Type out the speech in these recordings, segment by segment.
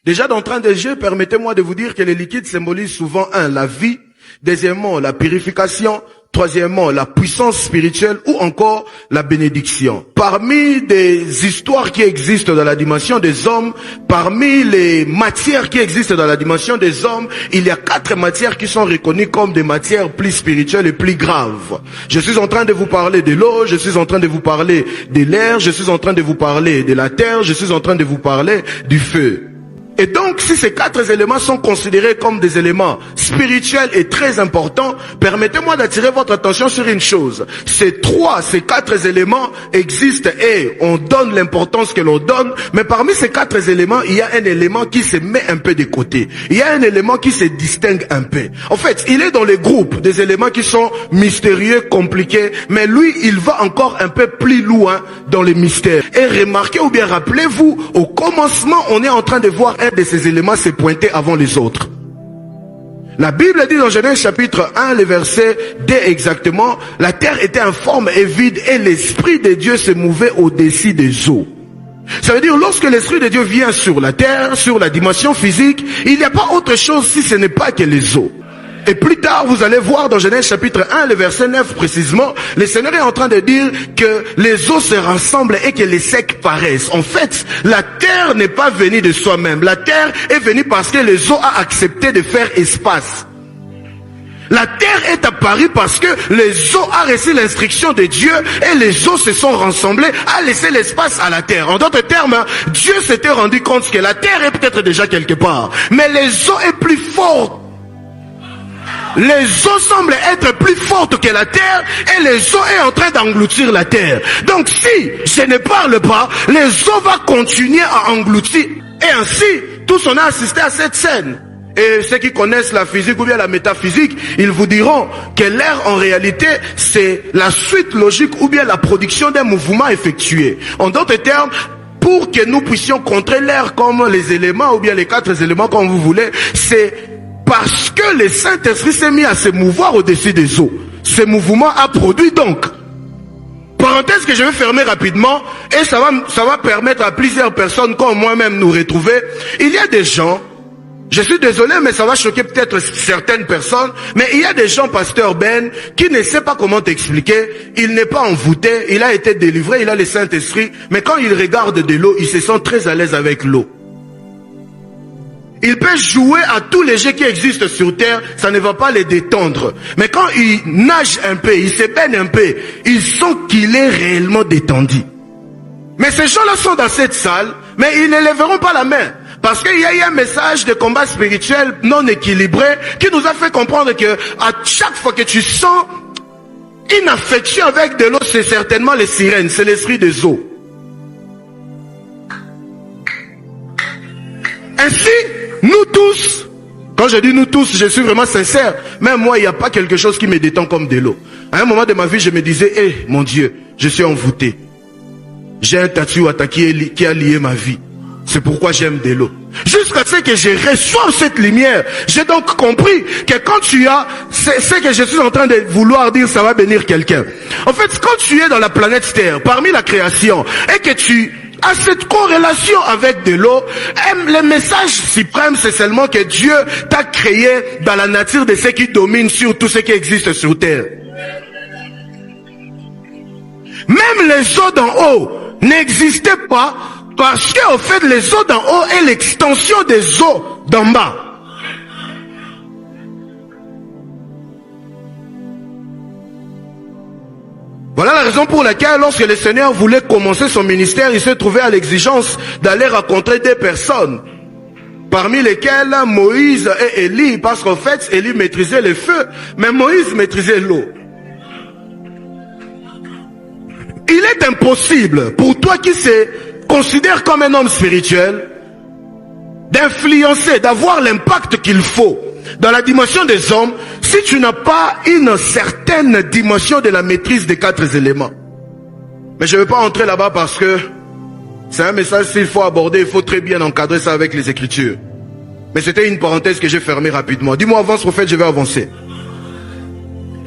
Déjà d'entrée de jeu, permettez-moi de vous dire que les liquides symbolisent souvent la vie, deuxièmement, la purification, troisièmement, la puissance spirituelle ou encore la bénédiction. Parmi des histoires qui existent dans la dimension des hommes, parmi les matières qui existent dans la dimension des hommes, il y a 4 matières qui sont reconnues comme des matières plus spirituelles et plus graves. Je suis en train de vous parler de l'eau, je suis en train de vous parler de l'air, je suis en train de vous parler de la terre, je suis en train de vous parler du feu. Et donc, si ces 4 éléments sont considérés comme des éléments spirituels et très importants, permettez-moi d'attirer votre attention sur une chose. Ces 4 éléments existent et on donne l'importance que l'on donne, mais parmi ces 4 éléments, il y a un élément qui se met un peu de côté. Il y a un élément qui se distingue un peu. En fait, il est dans les groupes des éléments qui sont mystérieux, compliqués, mais lui, il va encore un peu plus loin dans les mystères. Et remarquez ou bien rappelez-vous, au commencement, on est en train de voir un de ces éléments se pointer avant les autres. La Bible dit dans Genèse chapitre 1, le verset 2 exactement, la terre était informe et vide et l'Esprit de Dieu se mouvait au-dessus des eaux. Ça veut dire, lorsque l'Esprit de Dieu vient sur la terre, sur la dimension physique, il n'y a pas autre chose si ce n'est pas que les eaux. Et plus tard, vous allez voir dans Genèse chapitre 1, le verset 9 précisément, le Seigneur est en train de dire que les eaux se rassemblent et que les secs paraissent. En fait, la terre n'est pas venue de soi-même. La terre est venue parce que les eaux a accepté de faire espace. La terre est apparue parce que les eaux a reçu l'instruction de Dieu et les eaux se sont rassemblées, a laissé l'espace à la terre. En d'autres termes, Dieu s'était rendu compte que la terre est peut-être déjà quelque part, mais les eaux est plus forte. Les eaux semblent être plus fortes que la terre et les eaux est en train d'engloutir la terre. Donc si je ne parle pas, les eaux vont continuer à engloutir. Et ainsi, tous on a assisté à cette scène. Et ceux qui connaissent la physique ou bien la métaphysique, ils vous diront que l'air en réalité c'est la suite logique ou bien la production d'un mouvement effectué. En d'autres termes, pour que nous puissions contrer l'air comme les éléments ou bien les 4 éléments comme vous voulez, c'est parce que le Saint-Esprit s'est mis à se mouvoir au-dessus des eaux. Ce mouvement a produit donc. Parenthèse que je vais fermer rapidement, et ça va permettre à plusieurs personnes comme moi-même nous retrouver. Il y a des gens, je suis désolé, mais ça va choquer peut-être certaines personnes, mais il y a des gens, pasteur Ben, qui ne sait pas comment t'expliquer. Il n'est pas envoûté, il a été délivré, il a le Saint-Esprit, mais quand il regarde de l'eau, il se sent très à l'aise avec l'eau. Il peut jouer à tous les jeux qui existent sur terre, ça ne va pas les détendre. Mais quand il nage un peu, il se baigne un peu, il sent qu'il est réellement détendu. Mais ces gens-là sont dans cette salle, mais ils ne lèveront pas la main. Parce qu'il y a eu un message de combat spirituel non équilibré qui nous a fait comprendre que à chaque fois que tu sens une affection avec de l'eau, c'est certainement les sirènes, c'est l'esprit des eaux. Ainsi, nous tous, quand je dis nous tous, je suis vraiment sincère, même moi, il n'y a pas quelque chose qui me détend comme de l'eau. À un moment de ma vie, je me disais, mon Dieu, je suis envoûté. J'ai un tatou attaqué qui a lié ma vie. C'est pourquoi j'aime de l'eau. Jusqu'à ce que je reçoive cette lumière, j'ai donc compris que quand tu as, c'est ce que je suis en train de vouloir dire, ça va bénir quelqu'un. En fait, quand tu es dans la planète Terre, parmi la création, et que tu à cette corrélation avec de l'eau, le message suprême, c'est seulement que Dieu t'a créé dans la nature de ce qui domine sur tout ce qui existe sur terre. Même les eaux d'en haut n'existaient pas parce qu'au fait, les eaux d'en haut est l'extension des eaux d'en bas. Voilà la raison pour laquelle, lorsque le Seigneur voulait commencer son ministère, il s'est trouvé à l'exigence d'aller rencontrer des personnes, parmi lesquelles Moïse et Élie, parce qu'en fait, Élie maîtrisait le feu, mais Moïse maîtrisait l'eau. Il est impossible pour toi qui se considère comme un homme spirituel d'influencer, d'avoir l'impact qu'il faut dans la dimension des hommes si tu n'as pas une certaine dimension de la maîtrise des 4 éléments. Mais je ne vais pas entrer là-bas parce que c'est un message s'il faut aborder, il faut très bien encadrer ça avec les Écritures. Mais c'était une parenthèse que j'ai fermée rapidement. Dis-moi avance prophète, je vais avancer.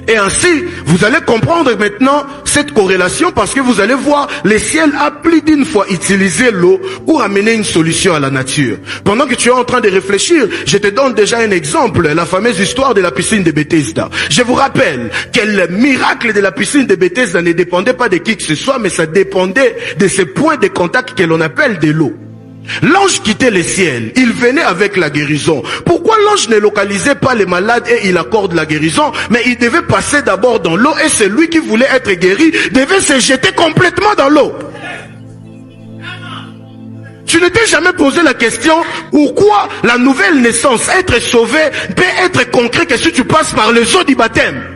Et ainsi, vous allez comprendre maintenant cette corrélation parce que vous allez voir, le ciel a plus d'une fois utilisé l'eau pour amener une solution à la nature. Pendant que tu es en train de réfléchir, je te donne déjà un exemple, la fameuse histoire de la piscine de Bethesda. Je vous rappelle que le miracle de la piscine de Bethesda ne dépendait pas de qui que ce soit, mais ça dépendait de ce point de contact que l'on appelle de l'eau. L'ange quittait le ciel, il venait avec la guérison. Pourquoi l'ange ne localisait pas les malades et il accorde la guérison, mais il devait passer d'abord dans l'eau et celui qui voulait être guéri devait se jeter complètement dans l'eau. Tu ne t'es jamais posé la question pourquoi la nouvelle naissance, être sauvé, peut être concret que si tu passes par les eaux du baptême.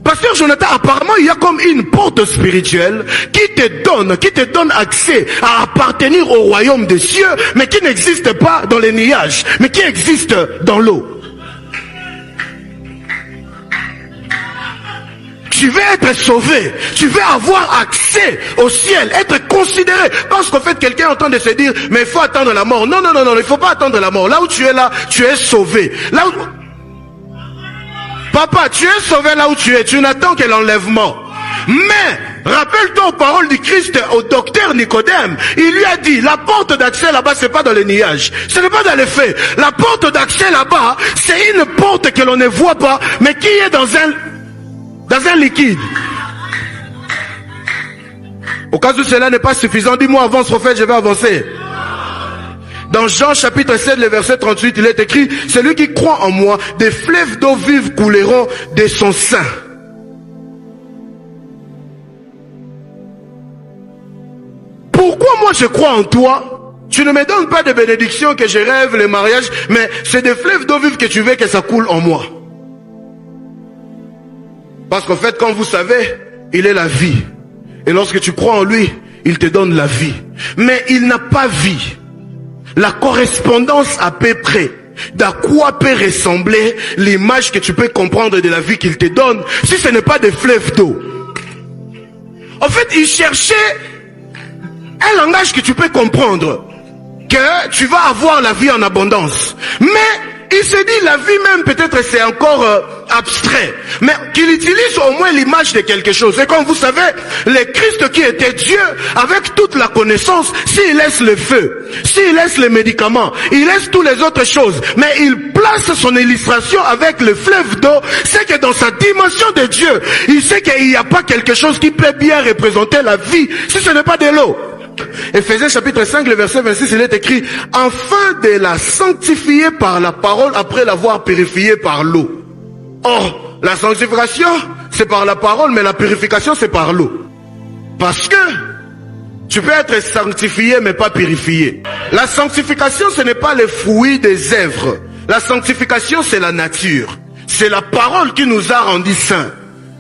Pasteur Jonathan, apparemment il y a comme une porte spirituelle qui te donne accès à appartenir au royaume des cieux, mais qui n'existe pas dans les nuages, mais qui existe dans l'eau. Tu veux être sauvé, tu veux avoir accès au ciel, être considéré. Parce qu'en fait, quelqu'un est en train de se dire, mais il faut attendre la mort. Non, il ne faut pas attendre la mort. Là où tu es là, tu es sauvé. Là où... Papa, tu es sauvé là où tu es, tu n'attends que l'enlèvement. Mais, rappelle-toi aux paroles du Christ au docteur Nicodème. Il lui a dit, la porte d'accès là-bas, c'est pas dans les nuages. Ce n'est pas dans les faits. La porte d'accès là-bas, c'est une porte que l'on ne voit pas, mais qui est dans un liquide. Au cas où cela n'est pas suffisant, dis-moi, avance prophète, je vais avancer. Dans Jean chapitre 7, le verset 38, il est écrit, celui qui croit en moi, des fleuves d'eau vive couleront de son sein. Pourquoi moi je crois en toi? Tu ne me donnes pas de bénédiction que je rêve, le mariage, mais c'est des fleuves d'eau vive que tu veux que ça coule en moi. Parce qu'en fait, comme vous savez, il est la vie. Et lorsque tu crois en lui, il te donne la vie. Mais il n'a pas vie. La correspondance à peu près d'à quoi peut ressembler l'image que tu peux comprendre de la vie qu'il te donne si ce n'est pas des fleuves d'eau. En fait, il cherchait un langage que tu peux comprendre, que tu vas avoir la vie en abondance. Mais il se dit la vie même peut-être c'est encore abstrait, mais qu'il utilise au moins l'image de quelque chose. Et comme vous savez, le Christ qui était Dieu, avec toute la connaissance, s'il laisse le feu, s'il laisse les médicaments, il laisse toutes les autres choses, mais il place son illustration avec le fleuve d'eau, c'est que dans sa dimension de Dieu, il sait qu'il n'y a pas quelque chose qui peut bien représenter la vie, si ce n'est pas de l'eau. Éphésiens chapitre 5, le verset 26, il est écrit, afin de la sanctifier par la parole après l'avoir purifiée par l'eau. Or, la sanctification, c'est par la parole, mais la purification, c'est par l'eau. Parce que tu peux être sanctifié, mais pas purifié. La sanctification, ce n'est pas le fruit des œuvres. La sanctification, c'est la nature. C'est la parole qui nous a rendus saints.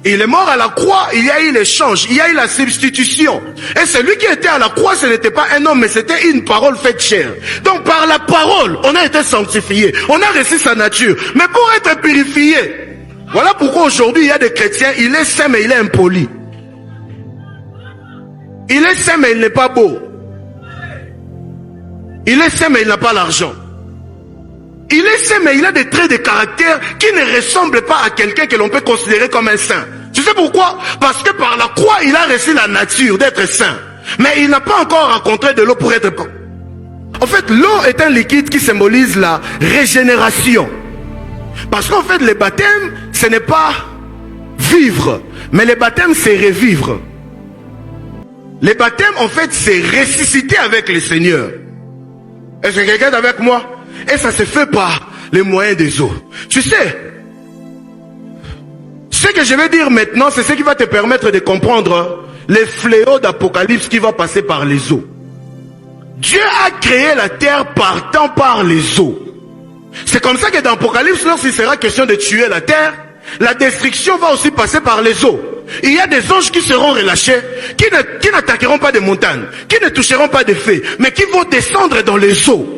Il est mort à la croix, il y a eu l'échange, il y a eu la substitution. Et celui qui était à la croix, ce n'était pas un homme, mais c'était une parole faite chair. Donc par la parole, on a été sanctifié, on a reçu sa nature. Mais pour être purifié, voilà pourquoi aujourd'hui il y a des chrétiens, il est saint mais il est impoli. Il est saint mais il n'est pas beau. Il est saint mais il n'a pas l'argent. Il est saint, mais il a des traits de caractère qui ne ressemblent pas à quelqu'un que l'on peut considérer comme un saint. Tu sais pourquoi? Parce que par la croix, il a reçu la nature d'être saint. Mais il n'a pas encore rencontré de l'eau pour être... En fait, l'eau est un liquide qui symbolise la régénération. Parce qu'en fait, le baptême, ce n'est pas vivre, mais le baptême, c'est revivre. Le baptême, en fait, c'est ressusciter avec le Seigneur. Est-ce que quelqu'un est avec moi? Et ça se fait par les moyens des eaux. Tu sais, ce que je vais dire maintenant, c'est ce qui va te permettre de comprendre les fléaux d'Apocalypse qui va passer par les eaux. Dieu a créé la terre partant par les eaux. C'est comme ça que dans Apocalypse, lorsqu'il sera question de tuer la terre, la destruction va aussi passer par les eaux. Il y a des anges qui seront relâchés, qui n'attaqueront pas des montagnes, qui ne toucheront pas des feux, mais qui vont descendre dans les eaux.